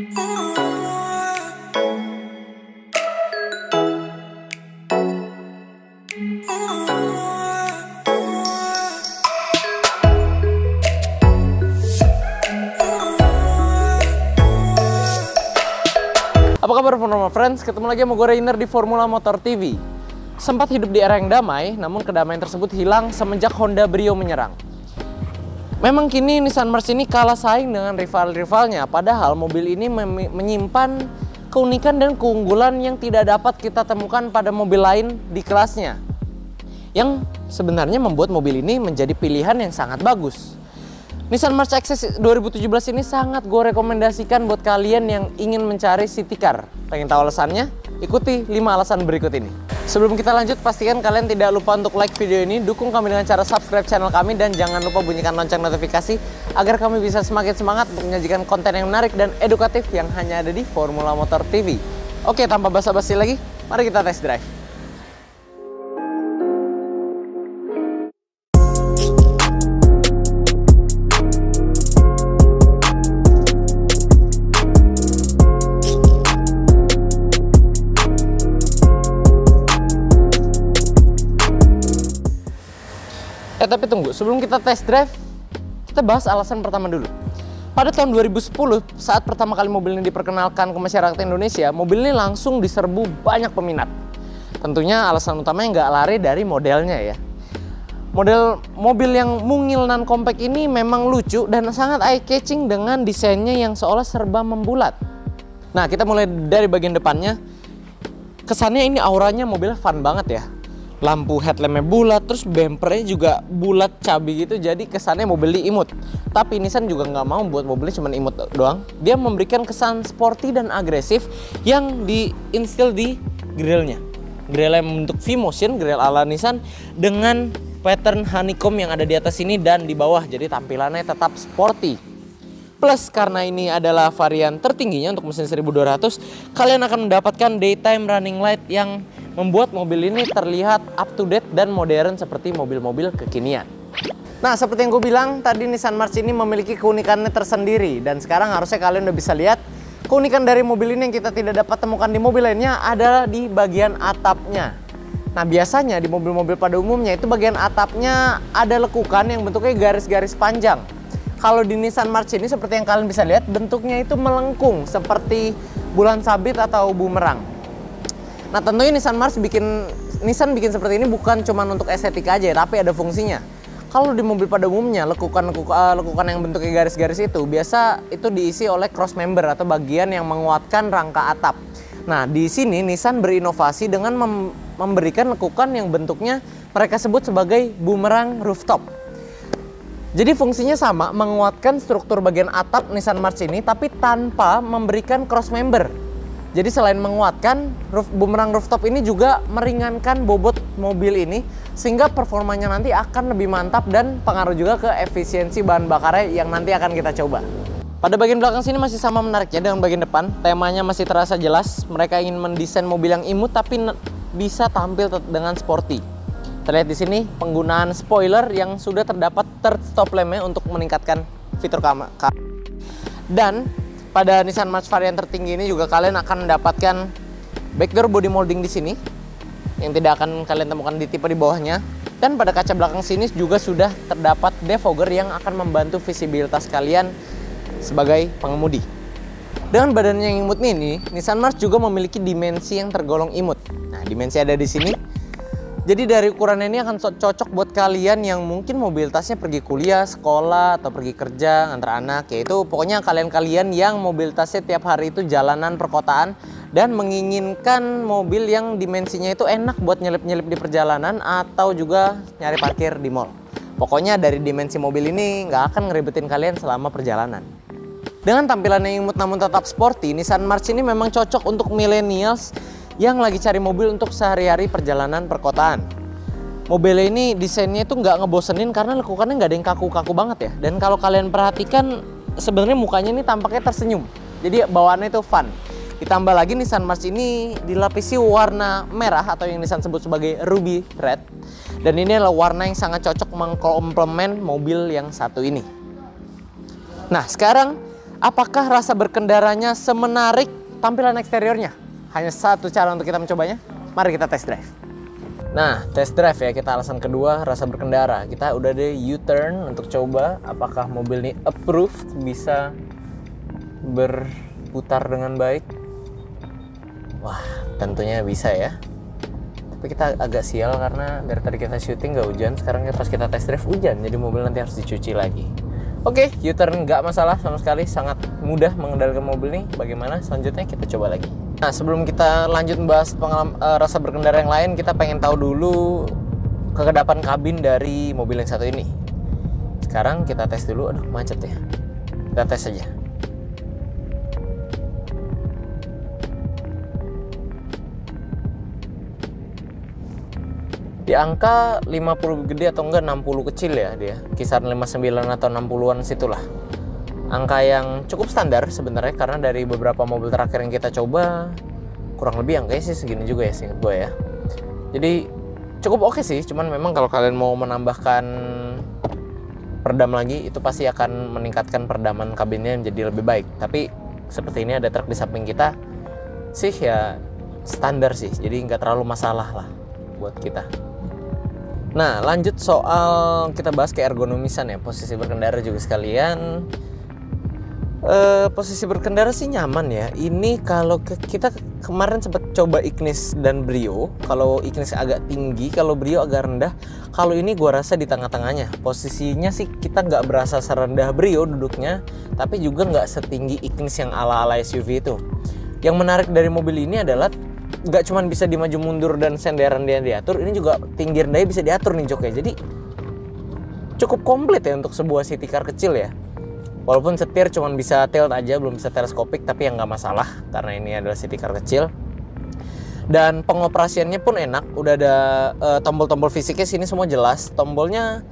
Apa kabar Formula Friends? Ketemu lagi sama gue Rainer di Formula Motor TV. Sempat hidup di era yang damai, namun kedamaian tersebut hilang semenjak Honda Brio menyerang. Memang kini Nissan March ini kalah saing dengan rival-rivalnya, padahal mobil ini menyimpan keunikan dan keunggulan yang tidak dapat kita temukan pada mobil lain di kelasnya. Yang sebenarnya membuat mobil ini menjadi pilihan yang sangat bagus. Nissan March Access 2017 ini sangat gue rekomendasikan buat kalian yang ingin mencari city car. Pengen tahu alasannya? Ikuti 5 alasan berikut ini. Sebelum kita lanjut, pastikan kalian tidak lupa untuk like video ini, dukung kami dengan cara subscribe channel kami, dan jangan lupa bunyikan lonceng notifikasi agar kami bisa semakin semangat untuk menyajikan konten yang menarik dan edukatif yang hanya ada di Formula Motor TV. Oke, tanpa basa-basi lagi, mari kita test drive. Tapi tunggu, sebelum kita test drive, kita bahas alasan pertama dulu. Pada tahun 2010, saat pertama kali mobil ini diperkenalkan ke masyarakat Indonesia, mobil ini langsung diserbu banyak peminat. Tentunya alasan utamanya nggak lari dari modelnya ya. Model mobil yang mungil dan compact ini memang lucu dan sangat eye-catching dengan desainnya yang seolah serba membulat. Nah, kita mulai dari bagian depannya. Kesannya ini auranya mobilnya fun banget ya. Lampu headlampnya bulat, terus bumpernya juga bulat cabi gitu, jadi kesannya mobil ini imut. Tapi Nissan juga nggak mau buat mobilnya cuma imut doang. Dia memberikan kesan sporty dan agresif yang diinstil di grillnya. Grill yang membentuk V-motion, grill ala Nissan dengan pattern honeycomb yang ada di atas ini dan di bawah, jadi tampilannya tetap sporty. Plus karena ini adalah varian tertingginya untuk mesin 1200, kalian akan mendapatkan daytime running light yang membuat mobil ini terlihat up to date dan modern seperti mobil-mobil kekinian. Nah, seperti yang gue bilang tadi, Nissan March ini memiliki keunikannya tersendiri, dan sekarang harusnya kalian udah bisa lihat keunikan dari mobil ini yang kita tidak dapat temukan di mobil lainnya adalah di bagian atapnya. Nah, biasanya di mobil-mobil pada umumnya itu bagian atapnya ada lekukan yang bentuknya garis-garis panjang. Kalau di Nissan March ini seperti yang kalian bisa lihat, bentuknya itu melengkung seperti bulan sabit atau bumerang. Nah, tentunya Nissan bikin seperti ini bukan cuma untuk estetika aja, tapi ada fungsinya. Kalau di mobil pada umumnya lekukan yang bentuknya garis-garis itu biasa itu diisi oleh cross member atau bagian yang menguatkan rangka atap. Nah, di sini Nissan berinovasi dengan memberikan lekukan yang bentuknya mereka sebut sebagai bumerang rooftop. Jadi fungsinya sama, menguatkan struktur bagian atap Nissan March ini tapi tanpa memberikan cross member. Jadi selain menguatkan, bumerang rooftop ini juga meringankan bobot mobil ini sehingga performanya nanti akan lebih mantap dan pengaruh juga ke efisiensi bahan bakarnya yang nanti akan kita coba. Pada bagian belakang sini masih sama menariknya dengan bagian depan. Temanya masih terasa jelas. Mereka ingin mendesain mobil yang imut tapi bisa tampil dengan sporty. Terlihat di sini penggunaan spoiler yang sudah terdapat third stop lampnya untuk meningkatkan fitur kamera. Dan pada Nissan March varian tertinggi ini juga kalian akan mendapatkan backdoor body molding di sini yang tidak akan kalian temukan di tipe di bawahnya. Dan pada kaca belakang sini juga sudah terdapat defogger yang akan membantu visibilitas kalian sebagai pengemudi. Dengan badannya yang imut ini, Nissan March juga memiliki dimensi yang tergolong imut. Nah, dimensi ada di sini. Jadi dari ukuran ini akan cocok buat kalian yang mungkin mobilitasnya pergi kuliah, sekolah, atau pergi kerja, ngantar anak. Yaitu pokoknya kalian-kalian yang mobilitasnya tiap hari itu jalanan perkotaan dan menginginkan mobil yang dimensinya itu enak buat nyelip-nyelip di perjalanan atau juga nyari parkir di mall. Pokoknya dari dimensi mobil ini nggak akan ngeribetin kalian selama perjalanan. Dengan tampilan yang imut namun tetap sporty, Nissan March ini memang cocok untuk millennials yang lagi cari mobil untuk sehari-hari perjalanan perkotaan. Mobil ini desainnya itu nggak ngebosenin karena lekukannya nggak ada yang kaku-kaku banget ya. Dan kalau kalian perhatikan sebenarnya mukanya ini tampaknya tersenyum. Jadi bawaannya itu fun. Ditambah lagi Nissan March ini dilapisi warna merah atau yang Nissan sebut sebagai ruby red. Dan ini adalah warna yang sangat cocok mengkomplement mobil yang satu ini. Nah, sekarang Apakah rasa berkendaranya semenarik tampilan eksteriornya? Hanya satu cara untuk kita mencobanya. Mari kita test drive. Nah, test drive ya, kita alasan kedua, rasa berkendara. Kita udah deh U-turn untuk coba apakah mobil ini approved, bisa berputar dengan baik. Wah, tentunya bisa ya. Tapi kita agak sial karena dari tadi kita syuting nggak hujan, sekarang pas kita test drive hujan, jadi mobil nanti harus dicuci lagi. Oke, U-turn nggak masalah sama sekali, sangat mudah mengendalikan mobil ini. Bagaimana selanjutnya kita coba lagi. Nah, sebelum kita lanjut membahas rasa berkendara yang lain, kita pengen tahu dulu kekedapan kabin dari mobil yang satu ini. Sekarang kita tes dulu. Aduh, macet ya. Kita tes aja. Di angka 50 gede atau enggak 60 kecil ya dia. Kisaran 59 atau 60-an situlah. Angka yang cukup standar sebenarnya, karena dari beberapa mobil terakhir yang kita coba kurang lebih angkanya sih segini juga ya, seingat gue ya. Jadi cukup oke sih, cuman memang kalau kalian mau menambahkan peredam lagi, itu pasti akan meningkatkan peredaman kabinnya menjadi lebih baik. Tapi seperti ini ada truk di samping kita sih ya standar sih, jadi nggak terlalu masalah lah buat kita. Nah, lanjut soal kita bahas keergonomisan ya, posisi berkendara juga sekalian. Posisi berkendara sih nyaman ya. Ini kalau kita kemarin sempat coba Ignis dan Brio. Kalau Ignis agak tinggi, kalau Brio agak rendah. Kalau ini gua rasa di tengah-tengahnya. Posisinya sih kita nggak berasa serendah Brio duduknya, tapi juga nggak setinggi Ignis yang ala-ala SUV itu. Yang menarik dari mobil ini adalah nggak cuma bisa dimaju mundur dan senderan dia diatur, ini juga tinggi rendahnya bisa diatur nih joknya. Jadi cukup komplit ya untuk sebuah city car kecil ya. Walaupun setir cuma bisa tilt aja, belum bisa teleskopik, tapi yang nggak masalah karena ini adalah city car kecil. Dan pengoperasiannya pun enak, udah ada tombol-tombol fisiknya sini semua jelas. Tombolnya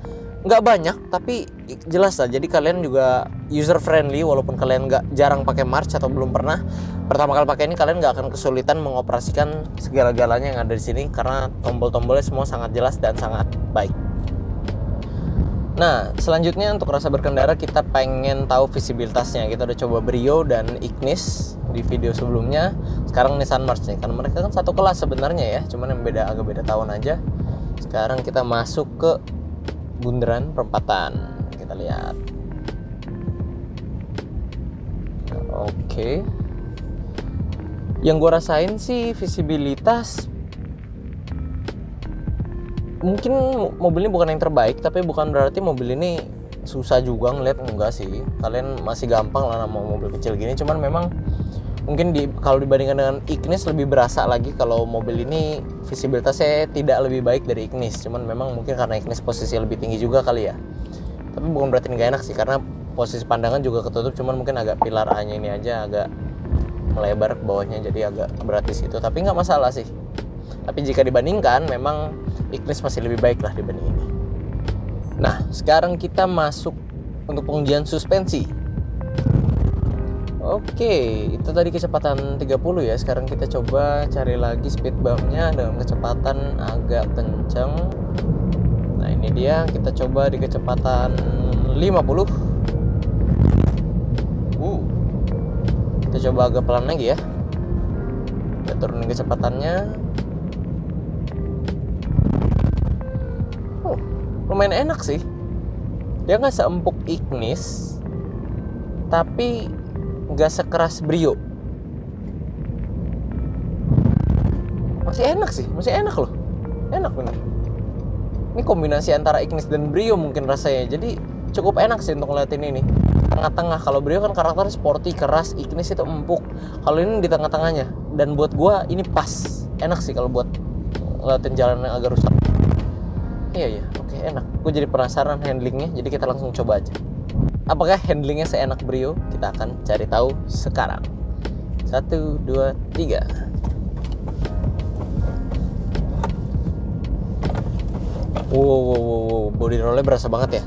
nggak banyak tapi jelas lah, jadi kalian juga user friendly walaupun kalian nggak jarang pakai March atau belum pernah. Pertama kali pakai ini kalian nggak akan kesulitan mengoperasikan segala-galanya yang ada di sini karena tombol-tombolnya semua sangat jelas dan sangat baik. Nah, selanjutnya untuk rasa berkendara kita pengen tahu visibilitasnya. Kita udah coba Brio dan Ignis di video sebelumnya. Sekarang Nissan March nih, karena mereka kan satu kelas sebenarnya ya, cuman yang agak beda tahun aja. Sekarang kita masuk ke bundaran perempatan. Kita lihat. Oke. Yang gue rasain sih visibilitas mungkin mobil ini bukan yang terbaik, tapi bukan berarti mobil ini susah juga ngeliat, enggak sih. Kalian masih gampang lah sama mobil kecil gini. Cuman memang mungkin kalau dibandingkan dengan Ignis lebih berasa lagi kalau mobil ini visibilitasnya tidak lebih baik dari Ignis. Cuman memang mungkin karena Ignis posisi lebih tinggi juga kali ya. Tapi bukan berarti nggak enak sih, karena posisi pandangan juga ketutup. Cuman mungkin agak pilar A-nya ini aja agak melebar ke bawahnya, jadi agak berat di situ. Tapi nggak masalah sih. Tapi jika dibandingkan, memang Ignis masih lebih baik lah dibanding ini. Nah, sekarang kita masuk untuk pengujian suspensi. Oke, itu tadi kecepatan 30 ya. Sekarang kita coba cari lagi speed bumpnya dengan kecepatan agak kencang. Nah, ini dia. Kita coba di kecepatan 50. Kita coba agak pelan lagi ya. Kita turunin kecepatannya. Lumayan enak sih. Dia nggak seempuk Ignis, tapi nggak sekeras Brio. Masih enak sih, masih enak loh. Enak bener. Ini kombinasi antara Ignis dan Brio mungkin rasanya. Jadi cukup enak sih untuk ngeliatin ini. Tengah-tengah. Kalau Brio kan karakternya sporty, keras. Ignis itu empuk. Kalau ini di tengah-tengahnya. Dan buat gua ini pas. Enak sih kalau buat ngeliatin jalan yang agak rusak. Iya, oke, enak. Gue jadi penasaran handlingnya, jadi kita langsung coba aja. Apakah handlingnya seenak Brio? Kita akan cari tahu sekarang. 1, 2, 3. Wow, body rollnya berasa banget ya?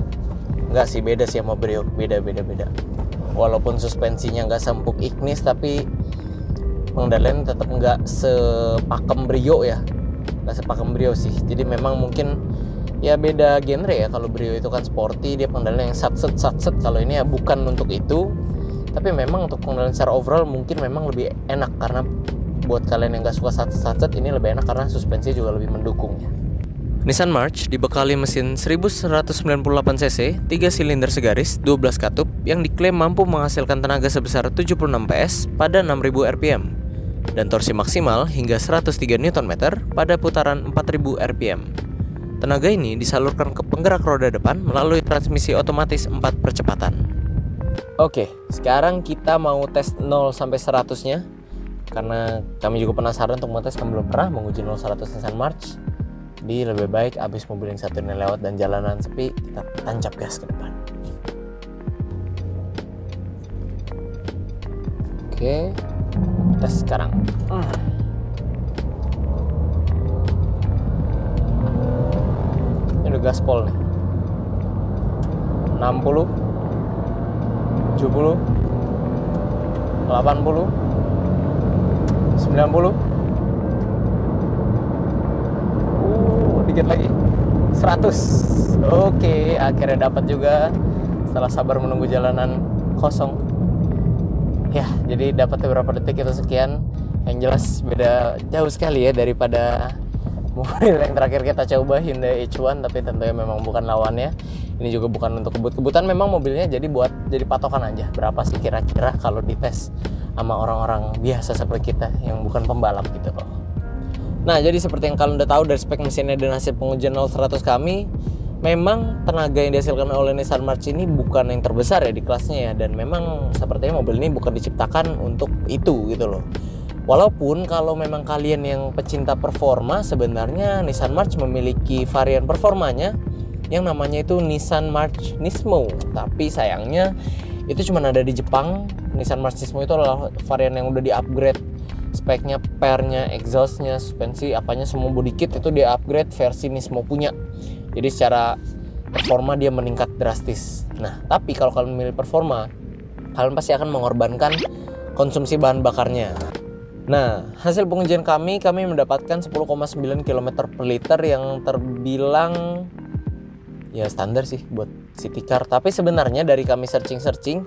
Enggak sih, beda sih sama Brio. Beda. Walaupun suspensinya nggak sempuk Ignis, tapi pengendalian tetap nggak sepakem Brio ya. Nggak sepakem Brio sih. Jadi memang mungkin ya beda genre ya. Kalau Brio itu kan sporty, dia pengendalian yang satset. Kalau ini ya bukan untuk itu. Tapi memang untuk pengendalian secara overall mungkin memang lebih enak, karena buat kalian yang gak suka satset ini lebih enak karena suspensi juga lebih mendukung ya. Nissan March dibekali mesin 1198 cc, 3 silinder segaris, 12 katup yang diklaim mampu menghasilkan tenaga sebesar 76 PS pada 6000 rpm dan torsi maksimal hingga 103 Nm pada putaran 4000 rpm. Tenaga ini disalurkan ke penggerak roda depan melalui transmisi otomatis 4 percepatan. Oke, sekarang kita mau tes 0 sampai 100-nya. Karena kami juga penasaran untuk mengetes, kami belum pernah menguji 0-100 Nissan March. Jadi lebih baik abis mobil yang satu ini lewat dan jalanan sepi, kita tancap gas ke depan. Oke, tes sekarang. Ini udah gaspol nih. 60, 70, 80, 90. Dikit lagi 100. Oke, akhirnya dapat juga setelah sabar menunggu jalanan kosong. Ya, jadi dapat beberapa detik itu sekian. Yang jelas beda jauh sekali ya daripada mobil yang terakhir kita coba, Hyundai H1, tapi tentunya memang bukan lawannya. Ini juga bukan untuk kebut-kebutan, memang mobilnya jadi patokan aja berapa sih kira-kira kalau dites sama orang-orang biasa seperti kita yang bukan pembalap gitu loh. Nah, jadi seperti yang kalian udah tahu dari spek mesinnya dan hasil pengujian 0-100 kami, memang tenaga yang dihasilkan oleh Nissan March ini bukan yang terbesar ya di kelasnya ya, dan memang sepertinya mobil ini bukan diciptakan untuk itu gitu loh. Walaupun kalau memang kalian yang pecinta performa, sebenarnya Nissan March memiliki varian performanya yang namanya itu Nissan March Nismo, tapi sayangnya itu cuma ada di Jepang. Nissan March Nismo itu adalah varian yang udah di-upgrade speknya, pernya, exhaustnya, suspensi, apanya semua body kit itu di-upgrade versi Nismo punya. Jadi secara performa dia meningkat drastis. Nah, tapi kalau kalian memilih performa, kalian pasti akan mengorbankan konsumsi bahan bakarnya. Nah, hasil pengujian kami mendapatkan 10,9 km per liter yang terbilang ya standar sih buat city car. Tapi sebenarnya dari kami searching,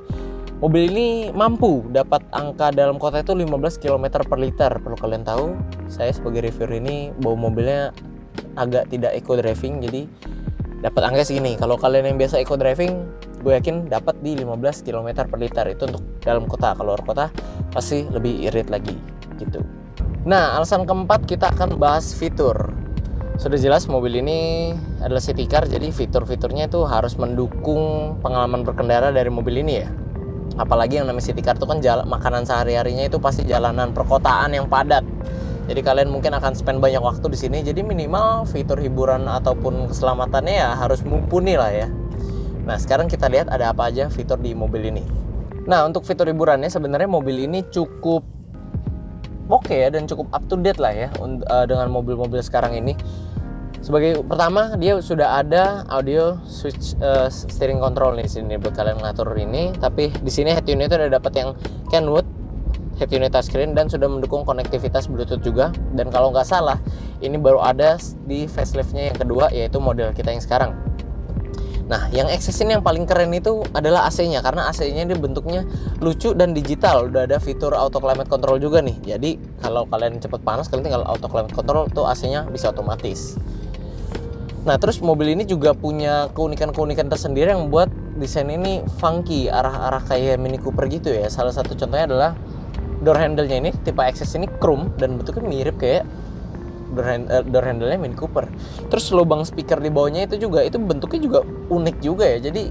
mobil ini mampu dapat angka dalam kota itu 15 km per liter. Perlu kalian tahu, saya sebagai reviewer ini bawa mobilnya agak tidak eco driving, jadi dapat angka segini. Kalau kalian yang biasa eco driving, gue yakin dapat di 15 km per liter. Itu untuk dalam kota. Kalau luar kota pasti lebih irit lagi gitu. Nah, alasan keempat kita akan bahas fitur. Sudah jelas mobil ini adalah city car, jadi fitur-fiturnya itu harus mendukung pengalaman berkendara dari mobil ini ya. Apalagi yang namanya city car itu kan makanan sehari-harinya itu pasti jalanan perkotaan yang padat. Jadi kalian mungkin akan spend banyak waktu di sini. Jadi minimal fitur hiburan ataupun keselamatannya ya harus mumpuni lah ya. Nah, sekarang kita lihat ada apa aja fitur di mobil ini. Nah, untuk fitur hiburannya sebenarnya mobil ini cukup oke ya, dan cukup up to date lah ya dengan mobil-mobil sekarang ini. Sebagai pertama, dia sudah ada audio switch steering control nih sini buat kalian ngatur ini. Tapi di sini head unit udah dapat yang Kenwood head unit touchscreen dan sudah mendukung konektivitas Bluetooth juga. Dan kalau nggak salah, ini baru ada di facelift-nya yang kedua, yaitu model kita yang sekarang. Nah, yang Access ini yang paling keren itu adalah AC-nya, karena AC-nya dia bentuknya lucu dan digital. Udah ada fitur auto climate control juga nih. Jadi kalau kalian cepet panas, kalian tinggal auto climate control, tuh AC-nya bisa otomatis. Nah, terus mobil ini juga punya keunikan-keunikan tersendiri yang membuat desain ini funky, arah-arah kayak Mini Cooper gitu ya. Salah satu contohnya adalah door handle-nya ini, tipe Access ini chrome dan bentuknya mirip kayak door handle-nya Mini Cooper. Terus lubang speaker di bawahnya itu bentuknya juga unik juga ya. Jadi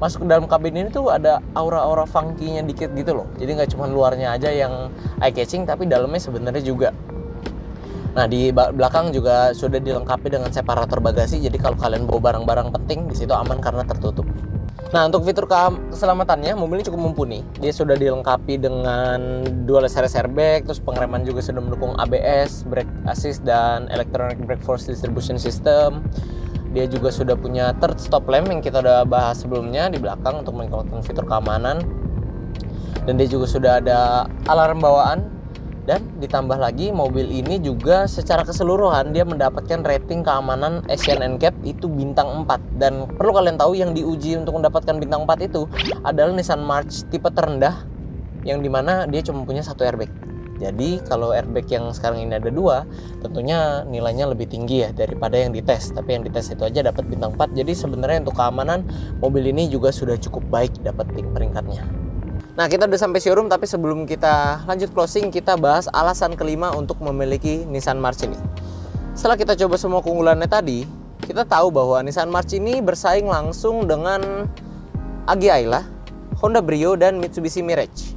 masuk ke dalam kabin ini tuh ada aura-aura funky-nya dikit gitu loh. Jadi nggak cuma luarnya aja yang eye catching, tapi dalamnya sebenarnya juga. Nah, di belakang juga sudah dilengkapi dengan separator bagasi. Jadi kalau kalian bawa barang-barang penting di situ aman karena tertutup. Nah, untuk fitur keselamatannya mobil ini cukup mumpuni. Dia sudah dilengkapi dengan dual SRS airbag, terus pengereman juga sudah mendukung ABS, brake assist, dan electronic brake force distribution system. Dia juga sudah punya third stop lamp yang kita udah bahas sebelumnya di belakang untuk meningkatkan fitur keamanan. Dan dia juga sudah ada alarm bawaan Dan ditambah lagi mobil ini juga secara keseluruhan dia mendapatkan rating keamanan Asian NCAP itu bintang 4. Dan perlu kalian tahu yang diuji untuk mendapatkan bintang 4 itu adalah Nissan March tipe terendah, yang dimana dia cuma punya 1 airbag. Jadi kalau airbag yang sekarang ini ada 2, tentunya nilainya lebih tinggi ya daripada yang dites. Tapi yang dites itu aja dapat bintang 4. Jadi sebenarnya untuk keamanan mobil ini juga sudah cukup baik dapat peringkatnya. Nah, kita udah sampai showroom, tapi sebelum kita lanjut closing, kita bahas alasan kelima untuk memiliki Nissan March ini. Setelah kita coba semua keunggulannya tadi, kita tahu bahwa Nissan March ini bersaing langsung dengan Agya Ayla, Honda Brio, dan Mitsubishi Mirage.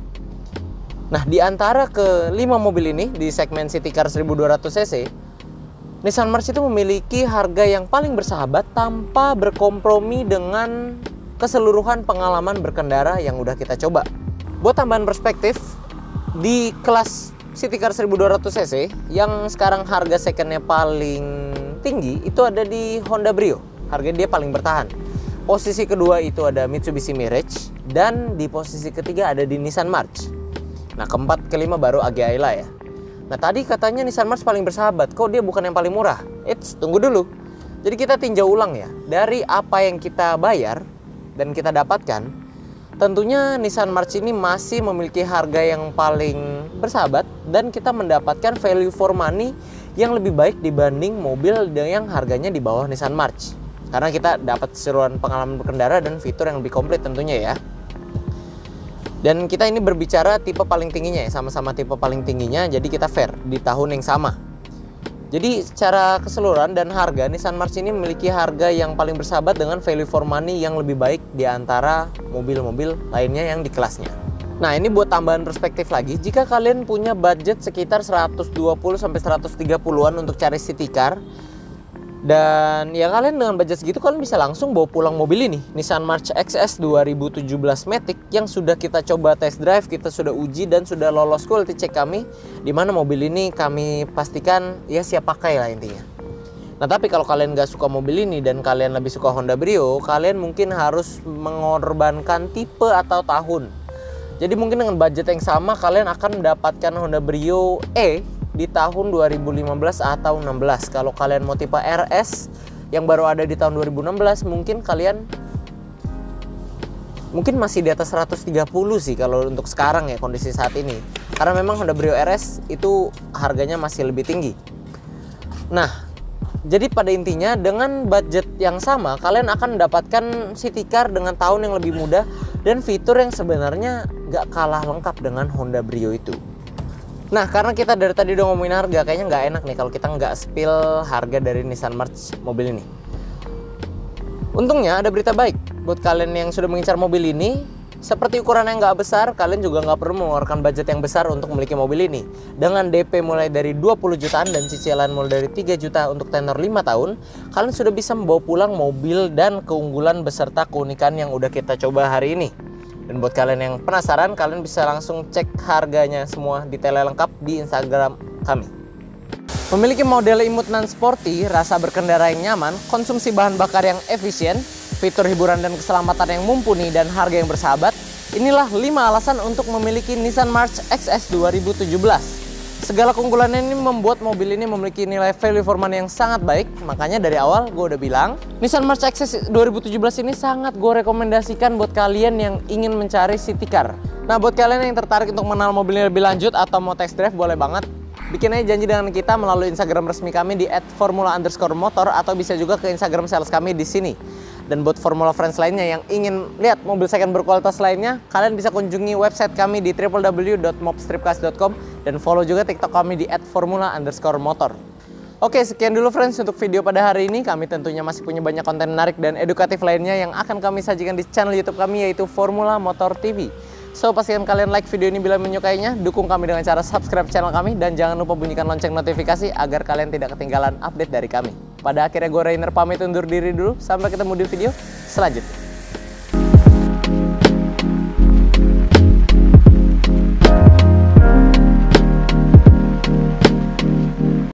Nah, di antara kelima mobil ini di segmen City Car 1200 cc, Nissan March itu memiliki harga yang paling bersahabat tanpa berkompromi dengan keseluruhan pengalaman berkendara yang udah kita coba. Buat tambahan perspektif, di kelas City Car 1200 cc yang sekarang harga secondnya paling tinggi itu ada di Honda Brio. Harga dia paling bertahan. Posisi kedua itu ada Mitsubishi Mirage, dan di posisi ketiga ada di Nissan March. Nah, keempat kelima baru Agya Ayla ya. Nah, tadi katanya Nissan March paling bersahabat, kok dia bukan yang paling murah? Tunggu dulu. Jadi kita tinjau ulang ya, dari apa yang kita bayar dan kita dapatkan. Tentunya Nissan March ini masih memiliki harga yang paling bersahabat dan kita mendapatkan value for money yang lebih baik dibanding mobil yang harganya di bawah Nissan March. Karena kita dapat keseluruhan pengalaman berkendara dan fitur yang lebih komplit tentunya ya. Dan kita ini berbicara tipe paling tingginya ya, sama-sama tipe paling tingginya, jadi kita fair di tahun yang sama. Jadi secara keseluruhan dan harga, Nissan March ini memiliki harga yang paling bersahabat dengan value for money yang lebih baik di antara mobil-mobil lainnya yang di kelasnya. Nah, ini buat tambahan perspektif lagi, jika kalian punya budget sekitar 120-130-an untuk cari city car, dan ya kalian dengan budget segitu kalian bisa langsung bawa pulang mobil ini, Nissan March XS 2017 Matic yang sudah kita coba test drive, kita sudah uji dan sudah lolos quality check kami, dimana mobil ini kami pastikan ya siap pakai lah intinya. Nah, tapi kalau kalian gak suka mobil ini dan kalian lebih suka Honda Brio, kalian mungkin harus mengorbankan tipe atau tahun. Jadi mungkin dengan budget yang sama kalian akan mendapatkan Honda Brio E di tahun 2015 atau 16. Kalau kalian mau tipe RS yang baru ada di tahun 2016, mungkin kalian masih di atas 130 sih kalau untuk sekarang ya, kondisi saat ini. Karena memang Honda Brio RS itu harganya masih lebih tinggi. Nah, jadi pada intinya dengan budget yang sama kalian akan mendapatkan city car dengan tahun yang lebih muda dan fitur yang sebenarnya gak kalah lengkap dengan Honda Brio itu. Nah, karena kita dari tadi udah ngomongin harga, kayaknya nggak enak nih kalau kita nggak spill harga dari Nissan March mobil ini. Untungnya ada berita baik buat kalian yang sudah mengincar mobil ini. Seperti ukuran yang nggak besar, kalian juga nggak perlu mengeluarkan budget yang besar untuk memiliki mobil ini. Dengan DP mulai dari 20 jutaan dan cicilan mulai dari 3 juta untuk tenor 5 tahun, kalian sudah bisa membawa pulang mobil dan keunggulan beserta keunikan yang udah kita coba hari ini. Dan buat kalian yang penasaran, kalian bisa langsung cek harganya semua detailnya lengkap di Instagram kami. Memiliki model imut non sporty, rasa berkendara yang nyaman, konsumsi bahan bakar yang efisien, fitur hiburan dan keselamatan yang mumpuni, dan harga yang bersahabat, inilah 5 alasan untuk memiliki Nissan March XS 2017. Segala keunggulannya ini membuat mobil ini memiliki nilai value for money yang sangat baik. Makanya dari awal gue udah bilang, Nissan March XS 2017 ini sangat gue rekomendasikan buat kalian yang ingin mencari city car. Nah, buat kalian yang tertarik untuk mengenal mobil ini lebih lanjut atau mau test drive, boleh banget. Bikin aja janji dengan kita melalui Instagram resmi kami di @formula_motor atau bisa juga ke Instagram sales kami di sini. Dan buat Formula Friends lainnya yang ingin lihat mobil second berkualitas lainnya, kalian bisa kunjungi website kami di www.mobstripcars.com dan follow juga TikTok kami di @formula_motor. Oke, sekian dulu friends untuk video pada hari ini. Kami tentunya masih punya banyak konten menarik dan edukatif lainnya yang akan kami sajikan di channel YouTube kami, yaitu Formula Motor TV. So, pastikan kalian like video ini bila menyukainya, dukung kami dengan cara subscribe channel kami, dan jangan lupa bunyikan lonceng notifikasi agar kalian tidak ketinggalan update dari kami. Pada akhirnya gue Rainer pamit undur diri dulu, sampai ketemu di video selanjutnya.